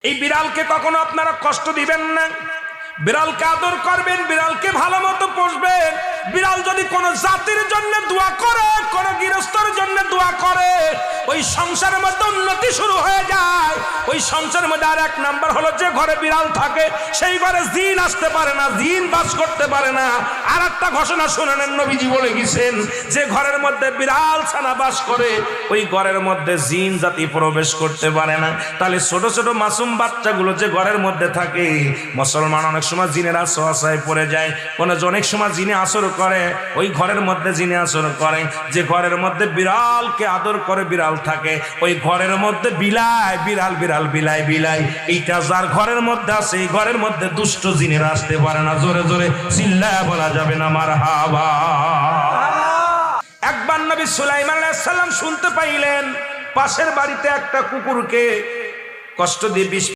এই বিড়ালকে কখনো আপনারা কষ্ট দিবেন না, বিড়ালকে আদর করবেন, বিড়ালকে ভালো মতো পুষবেন। বিড়াল যদি কোনো জাতির জন্য দোয়া করে, কোনো গৃহস্থর জন্য দোয়া করে, ওই সংসারের মধ্যে উন্নতি শুরু হয়ে যায়। ওই সংসারের মধ্যে আর এক নাম্বার হলো, যে ঘরে বিড়াল থাকে সেই ঘরে জিন আসতে পারে না, জিন বাস করতে পারে না। আর একটা ঘোষণা শুনেন, নবীজি বলে গেছেন, যে ঘরের মধ্যে বিড়াল ছানা বাস করে ওই ঘরের মধ্যে জিন জাতি প্রবেশ করতে পারে না। তাহলে ছোট ছোট মাসুম বাচ্চাগুলো যে ঘরের মধ্যে থাকে, মুসলমান অনেক সময় জিনের আশ্রয় পড়ে যায়, অনেক সময় জিনে আসর করে, ওই ঘরের মধ্যে জিনে আসর করে। যে ঘরের মধ্যে বিড়ালকে আদর করে বিড়াল থাকে, ওই ঘরের মধ্যে বিলাই বিড়াল বিড়াল বিলাই বিলাই, এইটা যার ঘরের মধ্যে আছে এই ঘরের মধ্যে দুষ্ট জিনেরা আসতে পারে না। জোরে জোরে চিল্লায়া বলা যাবে না মারহাবা। একবার নবী সুলাইমান আলাইহিস সালাম শুনতে পাইলেন পাশের বাড়িতে একটা কুকুরকে কষ্ট দিয়ে